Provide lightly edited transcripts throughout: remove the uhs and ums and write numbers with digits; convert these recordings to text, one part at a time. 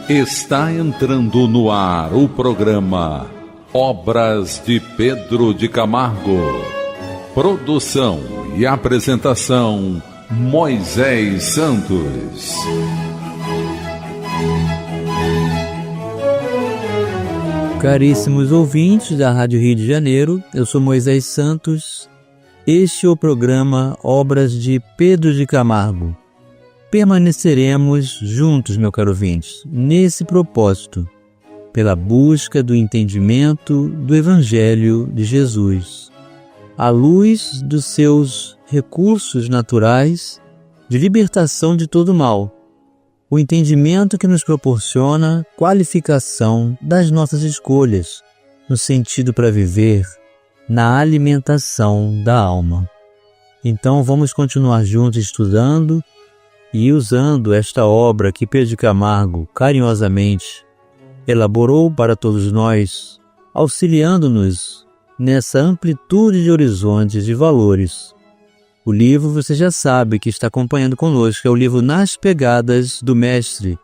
Está entrando no ar o programa Obras de Pedro de Camargo. Produção e apresentação Moisés Santos. Caríssimos ouvintes da Rádio Rio de Janeiro, eu sou Moisés Santos. Este é o programa Obras de Pedro de Camargo. Permaneceremos juntos, meu caro ouvinte, nesse propósito, pela busca do entendimento do Evangelho de Jesus, à luz dos seus recursos naturais de libertação de todo mal, o entendimento que nos proporciona qualificação das nossas escolhas, no sentido para viver na alimentação da alma. Então vamos continuar juntos estudando e usando esta obra que Pedro de Camargo carinhosamente elaborou para todos nós, auxiliando-nos nessa amplitude de horizontes e valores. O livro, você já sabe que está acompanhando conosco, é o livro Nas Pegadas do Mestre,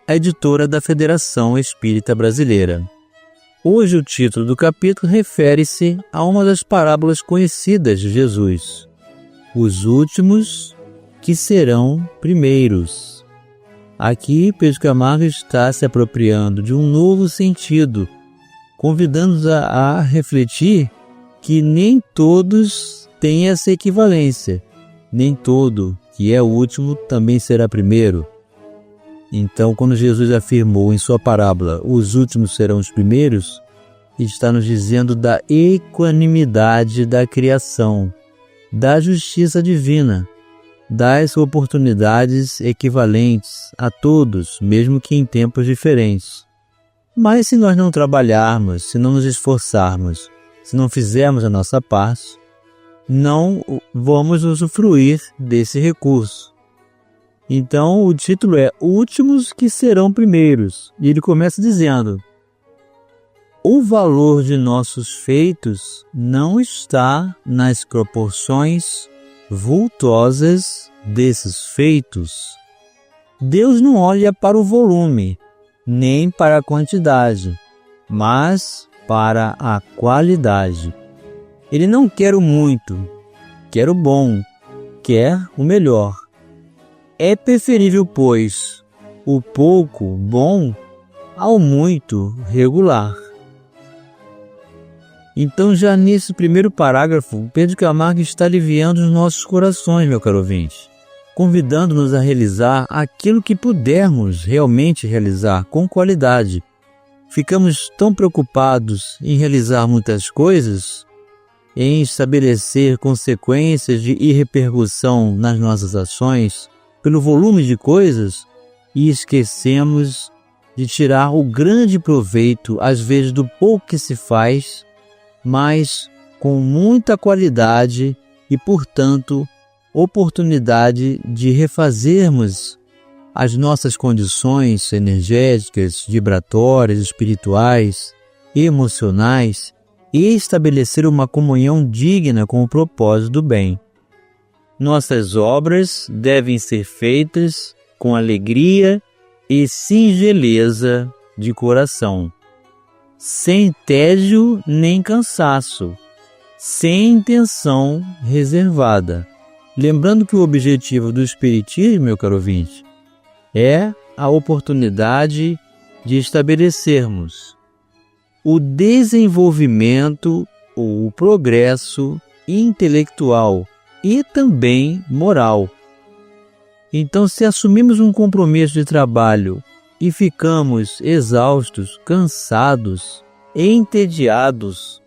a editora da Federação Espírita Brasileira. Hoje o título do capítulo refere-se a uma das parábolas conhecidas de Jesus, os últimos que serão primeiros. Aqui Pedro Camargo está se apropriando de um novo sentido, convidando-nos a refletir que nem todos têm essa equivalência. Nem todo que é o último também será primeiro. Então, quando Jesus afirmou em sua parábola, os últimos serão os primeiros, ele está nos dizendo da equanimidade da criação, da justiça divina, das oportunidades equivalentes a todos, mesmo que em tempos diferentes. Mas se nós não trabalharmos, se não nos esforçarmos, se não fizermos a nossa parte, não vamos usufruir desse recurso. Então o título é Últimos que serão primeiros, e ele começa dizendo: o valor de nossos feitos não está nas proporções vultuosas desses feitos. Deus não olha para o volume, nem para a quantidade, mas para a qualidade. Ele não quer o muito, quer o bom, quer o melhor. É preferível, pois, o pouco bom ao muito regular. Então, já nesse primeiro parágrafo, Pedro Camargo está aliviando os nossos corações, meu caro ouvinte, convidando-nos a realizar aquilo que pudermos realmente realizar com qualidade. Ficamos tão preocupados em realizar muitas coisas, em estabelecer consequências de repercussão nas nossas ações, pelo volume de coisas, e esquecemos de tirar o grande proveito, às vezes, do pouco que se faz, mas com muita qualidade e, portanto, oportunidade de refazermos as nossas condições energéticas, vibratórias, espirituais, emocionais e estabelecer uma comunhão digna com o propósito do bem. Nossas obras devem ser feitas com alegria e singeleza de coração, sem tédio nem cansaço, sem intenção reservada. Lembrando que o objetivo do Espiritismo, meu caro ouvinte, é a oportunidade de estabelecermos o desenvolvimento ou o progresso intelectual e também moral. Então, se assumimos um compromisso de trabalho e ficamos exaustos, cansados, entediados,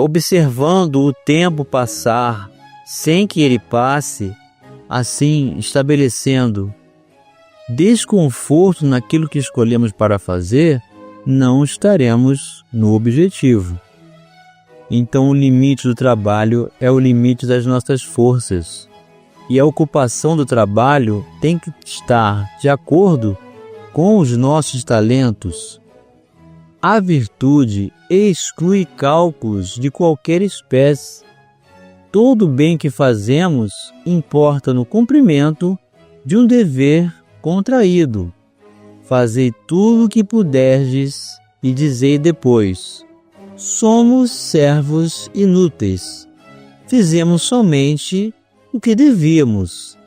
observando o tempo passar sem que ele passe, assim estabelecendo desconforto naquilo que escolhemos para fazer, não estaremos no objetivo. Então o limite do trabalho é o limite das nossas forças, e a ocupação do trabalho tem que estar de acordo com os nossos talentos. A virtude exclui cálculos de qualquer espécie. Todo bem que fazemos importa no cumprimento de um dever contraído. fazei tudo o que puderdes e dizei depois: somos servos inúteis. Fizemos somente o que devíamos.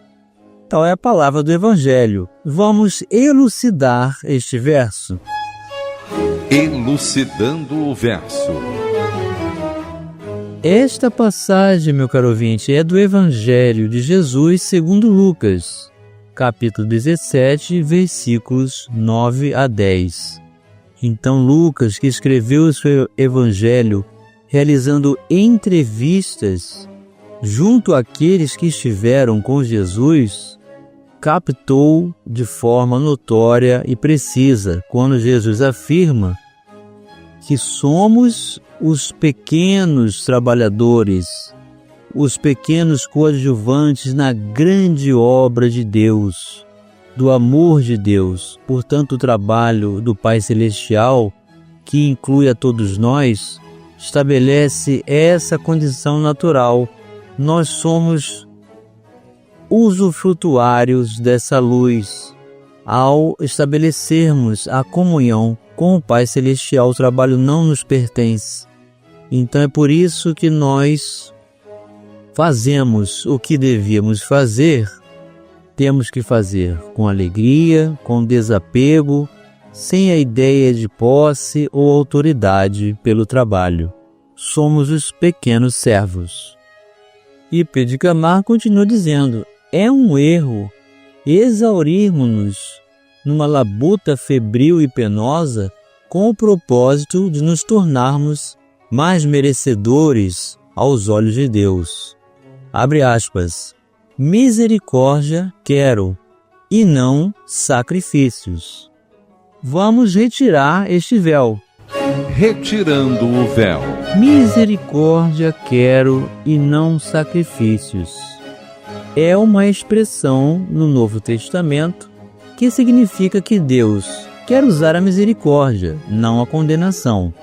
Tal é a palavra do Evangelho. Vamos elucidar este verso. Elucidando o verso. Esta passagem, meu caro ouvinte, é do Evangelho de Jesus segundo Lucas, capítulo 17, versículos 9 a 10. Então Lucas, que escreveu o seu Evangelho realizando entrevistas junto àqueles que estiveram com Jesus, captou de forma notória e precisa quando Jesus afirma que somos os pequenos trabalhadores, os pequenos coadjuvantes na grande obra de Deus, do amor de Deus. Portanto, o trabalho do Pai Celestial, que inclui a todos nós, estabelece essa condição natural. Nós somos usufrutuários dessa luz. Ao estabelecermos a comunhão com o Pai Celestial, o trabalho não nos pertence. Então é por isso que nós fazemos o que devíamos fazer. Temos que fazer com alegria, com desapego, sem a ideia de posse ou autoridade pelo trabalho. Somos os pequenos servos. E Pedro de Camargo continua dizendo: é um erro exaurirmos-nos numa labuta febril e penosa com o propósito de nos tornarmos mais merecedores aos olhos de Deus. Abre aspas. Misericórdia quero, e não sacrifícios. Vamos retirar este véu. Retirando o véu. Misericórdia quero e não sacrifícios. É uma expressão no Novo Testamento que significa que Deus quer usar a misericórdia, não a condenação.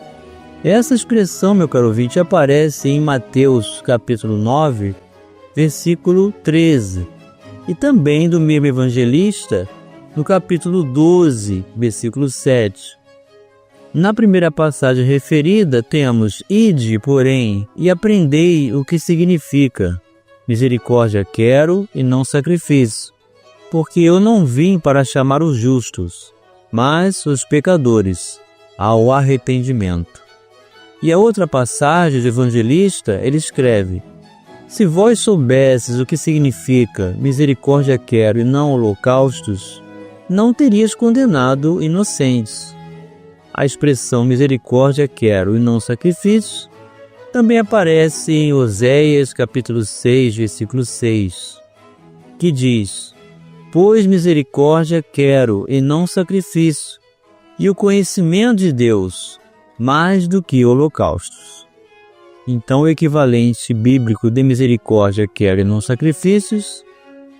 Essa expressão, meu caro ouvinte, aparece em Mateus capítulo 9, versículo 13, e também do mesmo evangelista no capítulo 12, versículo 7. Na primeira passagem referida, temos: ide, porém, e aprendei o que significa misericórdia quero e não sacrifício, porque eu não vim para chamar os justos, mas os pecadores ao arrependimento. E a outra passagem do evangelista, ele escreve: se vós soubesses o que significa misericórdia quero e não holocaustos, não terias condenado inocentes. A expressão misericórdia quero e não sacrifícios também aparece em Oséias capítulo 6, versículo 6, que diz: pois misericórdia quero e não sacrifício, e o conhecimento de Deus mais do que holocaustos. Então, o equivalente bíblico de misericórdia quero e não sacrifícios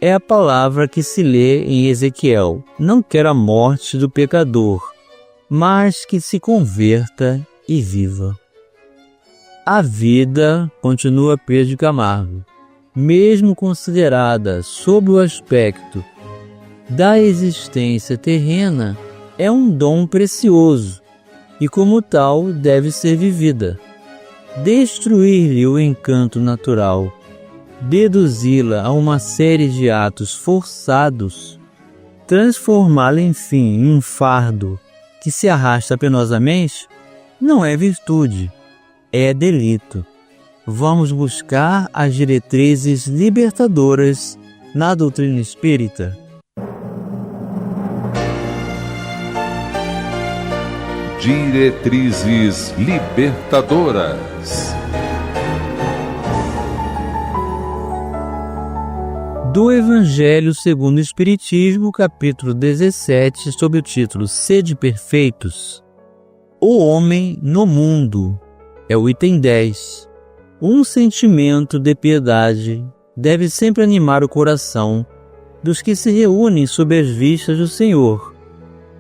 é a palavra que se lê em Ezequiel: não quero a morte do pecador, mas que se converta e viva. A vida, continua Pedro de Camargo, mesmo considerada sob o aspecto da existência terrena, é um dom precioso e, como tal, deve ser vivida. Destruir-lhe o encanto natural, deduzi-la a uma série de atos forçados, transformá-la, enfim, em um fardo que se arrasta penosamente, não é virtude, é delito. Vamos buscar as diretrizes libertadoras na doutrina espírita. Diretrizes libertadoras. Do Evangelho segundo o Espiritismo, capítulo 17, sob o título Sede Perfeitos. O homem no mundo. É o item 10. Um sentimento de piedade deve sempre animar o coração dos que se reúnem sob as vistas do Senhor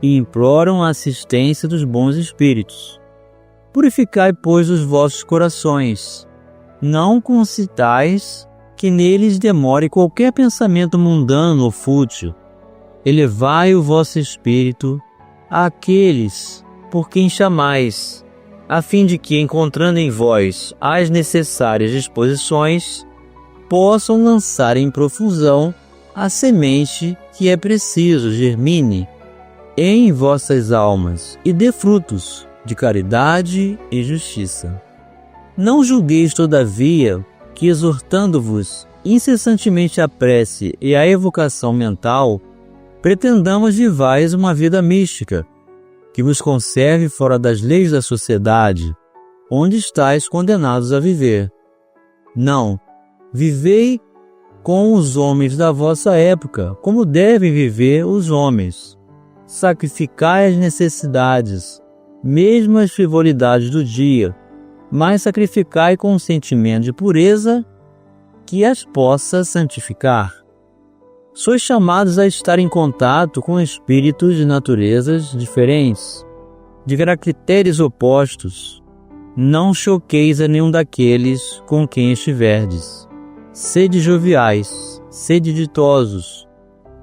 e imploram a assistência dos bons espíritos. Purificai, pois, os vossos corações. Não concitais que neles demore qualquer pensamento mundano ou fútil. Elevai o vosso espírito àqueles por quem chamais, a fim de que, encontrando em vós as necessárias disposições, possam lançar em profusão a semente que é preciso germine em vossas almas e dê frutos de caridade e justiça. Não julgueis, todavia, que exortando-vos incessantemente a prece e a evocação mental, pretendamos vivais uma vida mística, que vos conserve fora das leis da sociedade, onde estáis condenados a viver. Não, vivei com os homens da vossa época, como devem viver os homens. Sacrificai as necessidades, mesmo as frivolidades do dia, mas sacrificai com um sentimento de pureza que as possa santificar. Sois chamados a estar em contato com espíritos de naturezas diferentes, de caracteres opostos. Não choqueis a nenhum daqueles com quem estiverdes. Sede joviais, sede ditosos,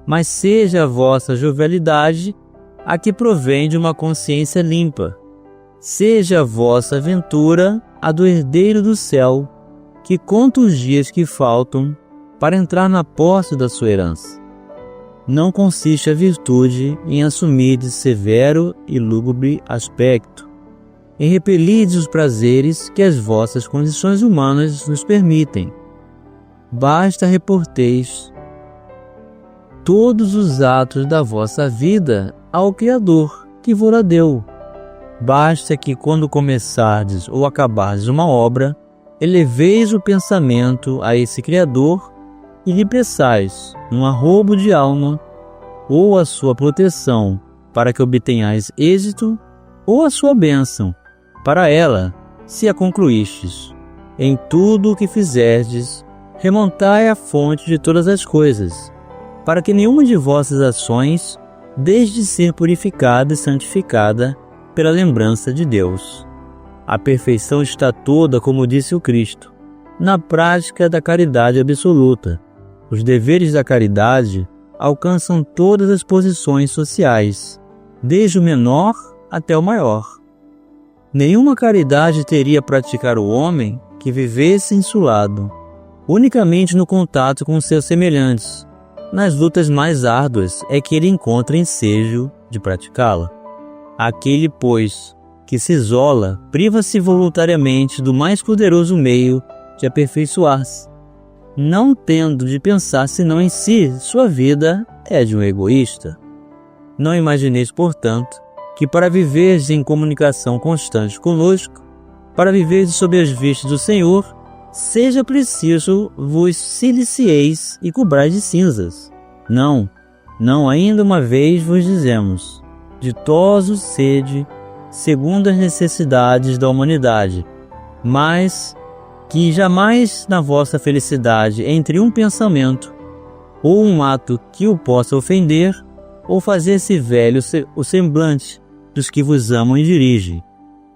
mas seja a vossa jovialidade a que provém de uma consciência limpa. Seja a vossa aventura a do herdeiro do céu, que conta os dias que faltam para entrar na posse da sua herança. Não consiste a virtude em assumir de severo e lúgubre aspecto, em repelir os prazeres que as vossas condições humanas nos permitem. Basta reporteis todos os atos da vossa vida ao Criador que vos deu. Basta que, quando começardes ou acabardes uma obra, eleveis o pensamento a esse Criador e lhe peçais, num arrobo de alma, ou a sua proteção, para que obtenhais êxito, ou a sua bênção, para ela, se a concluístes. Em tudo o que fizerdes, remontai à fonte de todas as coisas, para que nenhuma de vossas ações deixe de ser purificada e santificada pela lembrança de Deus. A perfeição está toda, como disse o Cristo, na prática da caridade absoluta. Os deveres da caridade alcançam todas as posições sociais, desde o menor até o maior. Nenhuma caridade teria praticar o homem que vivesse insulado, unicamente no contato com seus semelhantes. Nas lutas mais árduas é que ele encontra ensejo de praticá-la. Aquele, pois, que se isola, priva-se voluntariamente do mais poderoso meio de aperfeiçoar-se, não tendo de pensar senão em si. Sua vida é de um egoísta. Não imagineis, portanto, que para viveres em comunicação constante conosco, para viveres sob as vistas do Senhor, seja preciso vos silicieis e cobrais de cinzas. Não, ainda uma vez vos dizemos: ditosos sede, segundo as necessidades da humanidade, mas que jamais na vossa felicidade entre um pensamento ou um ato que o possa ofender, ou fazer-se velho o semblante dos que vos amam e dirigem.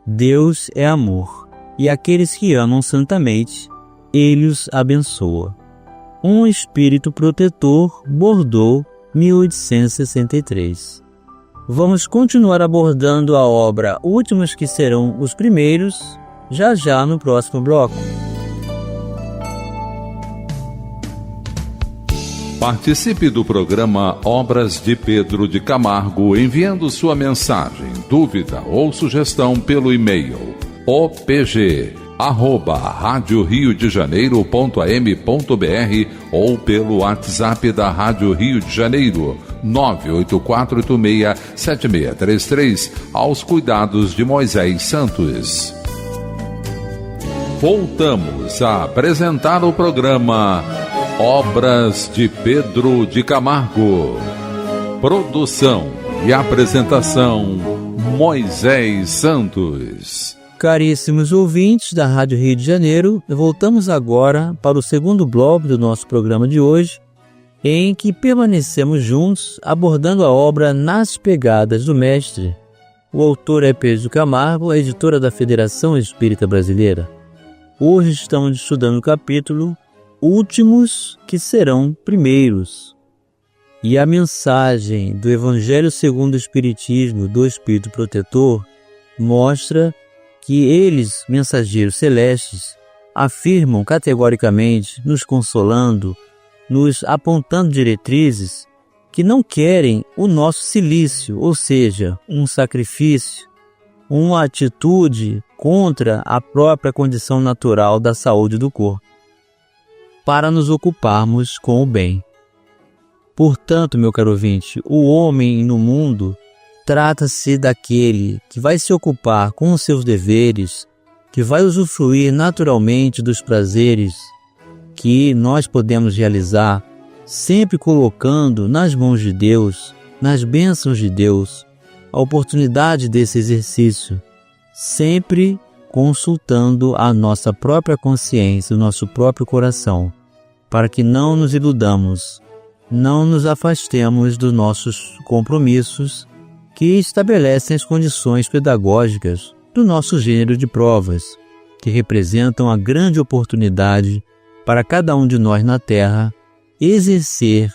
Deus é amor, e aqueles que amam santamente, Ele os abençoa. Um Espírito Protetor, Bordeaux, 1863. Vamos continuar abordando a obra Últimos que serão os primeiros, já no próximo bloco. Participe do programa Obras de Pedro de Camargo enviando sua mensagem, dúvida ou sugestão pelo e-mail opg@radioriodejaneiro.am.br ou pelo WhatsApp da Rádio Rio de Janeiro 984867633 aos cuidados de Moisés Santos. Voltamos a apresentar o programa Obras de Pedro de Camargo. Produção e apresentação Moisés Santos. Caríssimos ouvintes da Rádio Rio de Janeiro, voltamos agora para o segundo bloco do nosso programa de hoje, em que permanecemos juntos abordando a obra Nas Pegadas do Mestre. O autor é Pedro de Camargo, a editora da Federação Espírita Brasileira. Hoje estamos estudando o capítulo Últimos que serão primeiros. E a mensagem do Evangelho segundo o Espiritismo do Espírito Protetor mostra que eles, mensageiros celestes, afirmam categoricamente, nos consolando, nos apontando diretrizes, que não querem o nosso cilício, ou seja, um sacrifício, uma atitude contra a própria condição natural da saúde do corpo, para nos ocuparmos com o bem. Portanto, meu caro ouvinte, o homem no mundo trata-se daquele que vai se ocupar com os seus deveres, que vai usufruir naturalmente dos prazeres que nós podemos realizar, sempre colocando nas mãos de Deus, nas bênçãos de Deus, a oportunidade desse exercício, sempre consultando a nossa própria consciência, o nosso próprio coração, para que não nos iludamos, não nos afastemos dos nossos compromissos que estabelecem as condições pedagógicas do nosso gênero de provas, que representam a grande oportunidade para cada um de nós na Terra exercer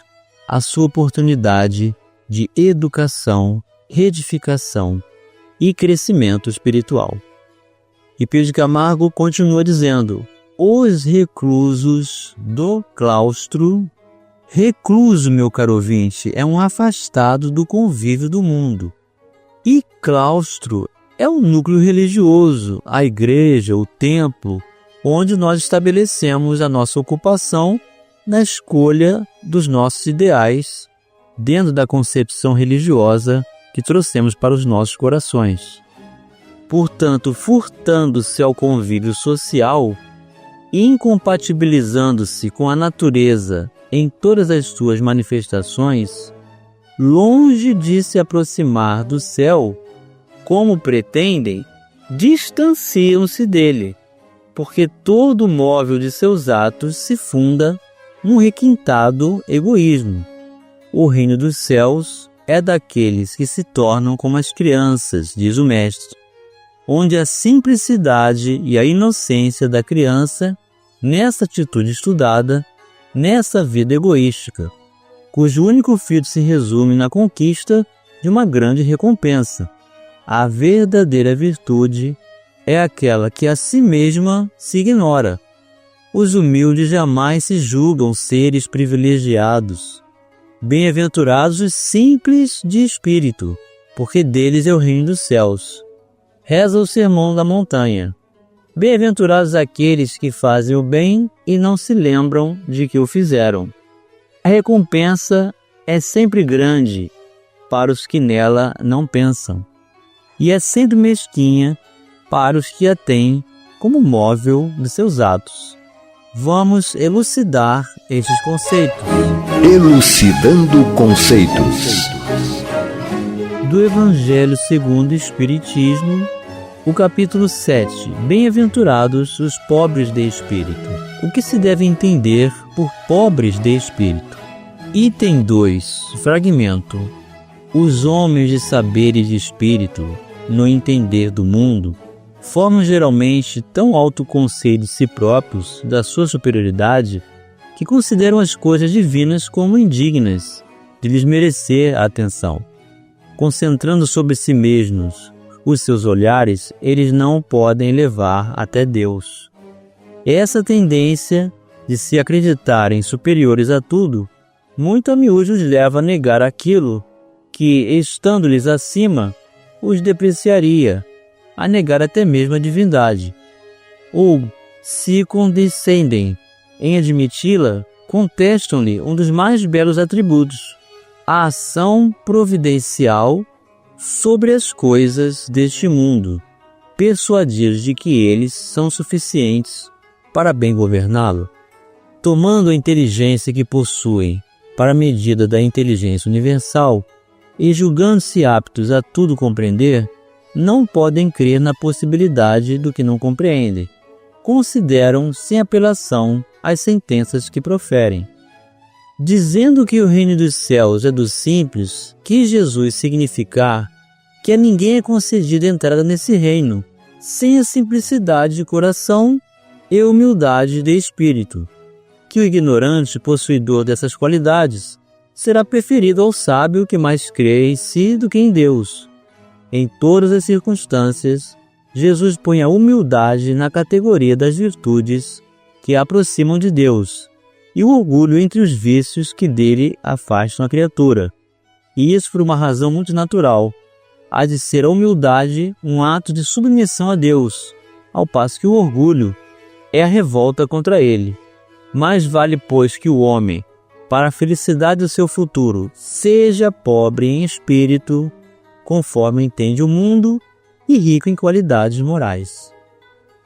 a sua oportunidade de educação, reedificação e crescimento espiritual. E Pio de Camargo continua dizendo: os reclusos do claustro. Recluso, meu caro ouvinte, é um afastado do convívio do mundo. E claustro é o núcleo religioso, a igreja, o templo, onde nós estabelecemos a nossa ocupação na escolha dos nossos ideais, dentro da concepção religiosa que trouxemos para os nossos corações. Portanto, furtando-se ao convívio social, incompatibilizando-se com a natureza em todas as suas manifestações, longe de se aproximar do céu, como pretendem, distanciam-se dele, porque todo o móvel de seus atos se funda num requintado egoísmo. O reino dos céus é daqueles que se tornam como as crianças, diz o Mestre, onde a simplicidade e a inocência da criança, nessa atitude estudada, nessa vida egoística, cujo único fio se resume na conquista de uma grande recompensa. A verdadeira virtude é aquela que a si mesma se ignora. Os humildes jamais se julgam seres privilegiados. Bem-aventurados os simples de espírito, porque deles é o reino dos céus. Reza o Sermão da Montanha. Bem-aventurados aqueles que fazem o bem e não se lembram de que o fizeram. A recompensa é sempre grande para os que nela não pensam, e é sempre mesquinha para os que a têm como móvel de seus atos. Vamos elucidar estes conceitos. Elucidando conceitos. Do Evangelho segundo o Espiritismo, o capítulo 7, Bem-aventurados os pobres de espírito. O que se deve entender por pobres de espírito? Item 2, fragmento. Os homens de saber e de espírito, no entender do mundo, formam geralmente tão alto conceito de si próprios, da sua superioridade, que consideram as coisas divinas como indignas de lhes merecer a atenção. Concentrando sobre si mesmos os seus olhares, eles não podem levar até Deus. Essa tendência de se acreditarem superiores a tudo, muito a miúde os leva a negar aquilo que, estando-lhes acima, os depreciaria, a negar até mesmo a divindade. Ou, se condescendem em admiti-la, contestam-lhe um dos mais belos atributos, a ação providencial sobre as coisas deste mundo, persuadidos de que eles são suficientes para bem governá-lo. Tomando a inteligência que possuem para a medida da inteligência universal e julgando-se aptos a tudo compreender, não podem crer na possibilidade do que não compreendem. Consideram sem apelação as sentenças que proferem. Dizendo que o reino dos céus é dos simples, quis Jesus significar que a ninguém é concedida entrada nesse reino, sem a simplicidade de coração e humildade de espírito, que o ignorante possuidor dessas qualidades será preferido ao sábio que mais crê em si do que em Deus. Em todas as circunstâncias, Jesus põe a humildade na categoria das virtudes que a aproximam de Deus e o orgulho entre os vícios que dele afastam a criatura. E isso por uma razão muito natural. Há de ser a humildade um ato de submissão a Deus, ao passo que o orgulho é a revolta contra ele. Mais vale, pois, que o homem, para a felicidade do seu futuro, seja pobre em espírito, conforme entende o mundo, e rico em qualidades morais.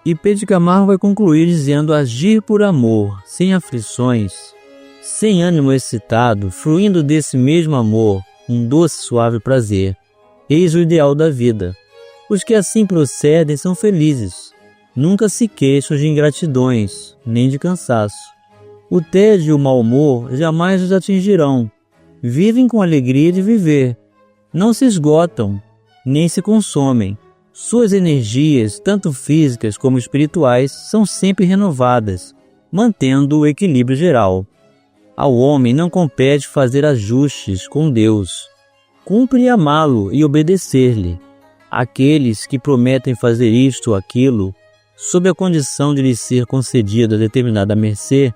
E Pedro de Camargo vai concluir dizendo: agir por amor, sem aflições, sem ânimo excitado, fluindo desse mesmo amor, um doce suave prazer, eis o ideal da vida. Os que assim procedem são felizes, nunca se queixam de ingratidões, nem de cansaço. O tédio e o mau humor jamais os atingirão. Vivem com alegria de viver, não se esgotam, nem se consomem. Suas energias, tanto físicas como espirituais, são sempre renovadas, mantendo o equilíbrio geral. Ao homem não compete fazer ajustes com Deus. Cumpre amá-lo e obedecer-lhe. Aqueles que prometem fazer isto ou aquilo, sob a condição de lhes ser concedida determinada mercê,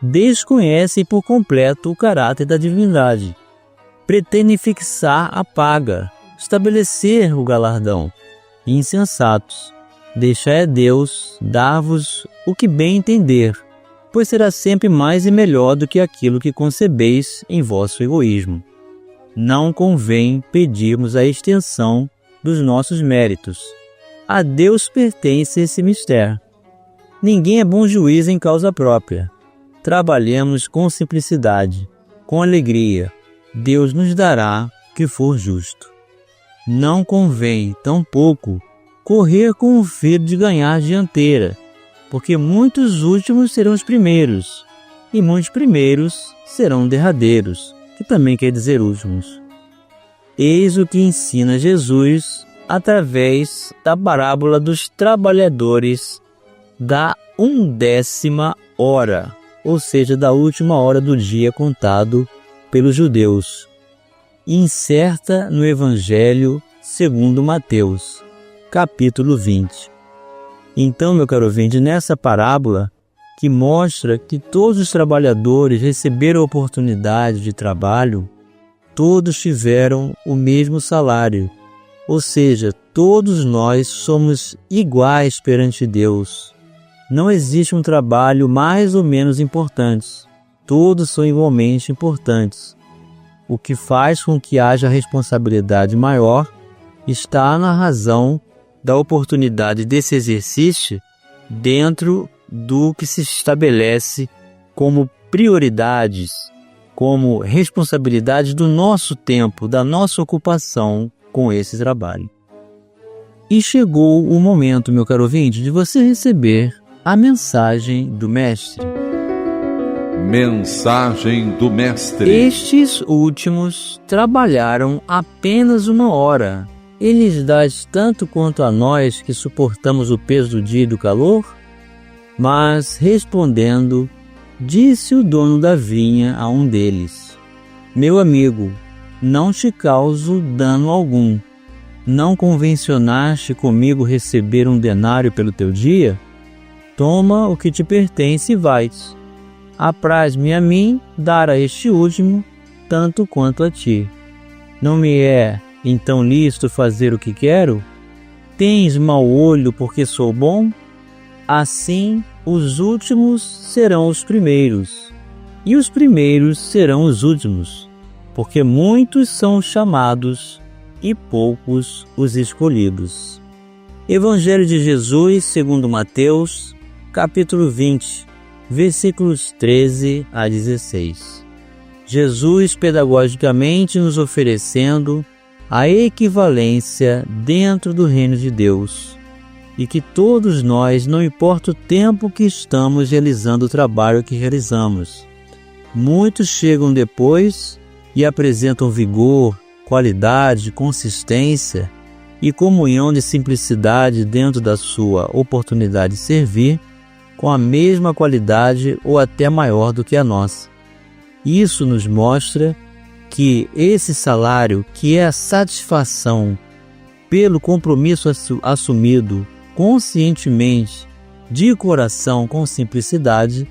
desconhecem por completo o caráter da divindade. Pretendem fixar a paga, estabelecer o galardão. Insensatos, deixai a Deus dar-vos o que bem entender, pois será sempre mais e melhor do que aquilo que concebeis em vosso egoísmo. Não convém pedirmos a extensão dos nossos méritos. A Deus pertence esse mistério. Ninguém é bom juiz em causa própria. Trabalhemos com simplicidade, com alegria. Deus nos dará o que for justo. Não convém, tampouco, correr com o fim de ganhar dianteira, porque muitos últimos serão os primeiros, e muitos primeiros serão derradeiros, que também quer dizer últimos. Eis o que ensina Jesus através da parábola dos trabalhadores da 1ª hora, ou seja, da última hora do dia contado pelos judeus. Inserta no Evangelho segundo Mateus, capítulo 20. Então, meu caro ouvinte, nessa parábola, que mostra que todos os trabalhadores receberam a oportunidade de trabalho, todos tiveram o mesmo salário, ou seja, todos nós somos iguais perante Deus. Não existe um trabalho mais ou menos importante, todos são igualmente importantes. O que faz com que haja responsabilidade maior está na razão da oportunidade desse exercício dentro do que se estabelece como prioridades, como responsabilidade do nosso tempo, da nossa ocupação com esse trabalho. E chegou o momento, meu caro ouvinte, de você receber a mensagem do Mestre. Mensagem do Mestre. Estes últimos trabalharam apenas 1 hora. E lhes dás tanto quanto a nós que suportamos o peso do dia e do calor? Mas, respondendo, disse o dono da vinha a um deles: meu amigo, não te causo dano algum. Não convencionaste comigo receber 1 denário pelo teu dia? Toma o que te pertence e vais. Apraz-me a mim dar a este último tanto quanto a ti. Não me é, então, lícito fazer o que quero? Tens mau olho porque sou bom? Assim, os últimos serão os primeiros, e os primeiros serão os últimos, porque muitos são os chamados e poucos os escolhidos. Evangelho de Jesus segundo Mateus, capítulo 20, versículos 13 a 16. Jesus pedagogicamente nos oferecendo a equivalência dentro do reino de Deus, e que todos nós, não importa o tempo que estamos realizando o trabalho que realizamos, muitos chegam depois e apresentam vigor, qualidade, consistência e comunhão de simplicidade dentro da sua oportunidade de servir, com a mesma qualidade ou até maior do que a nossa. Isso nos mostra que esse salário, que é a satisfação pelo compromisso assumido conscientemente, de coração, com simplicidade,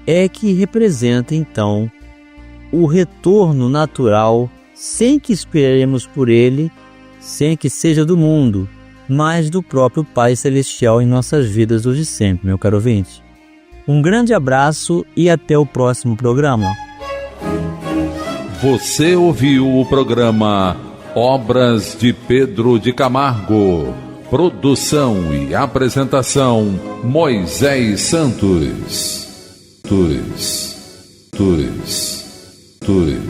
é que representa então o retorno natural, sem que esperemos por ele, sem que seja do mundo, mas do próprio Pai Celestial em nossas vidas hoje e sempre, meu caro ouvinte. Um grande abraço e até o próximo programa. Você ouviu o programa Obras de Pedro de Camargo. Produção e apresentação Moisés Santos.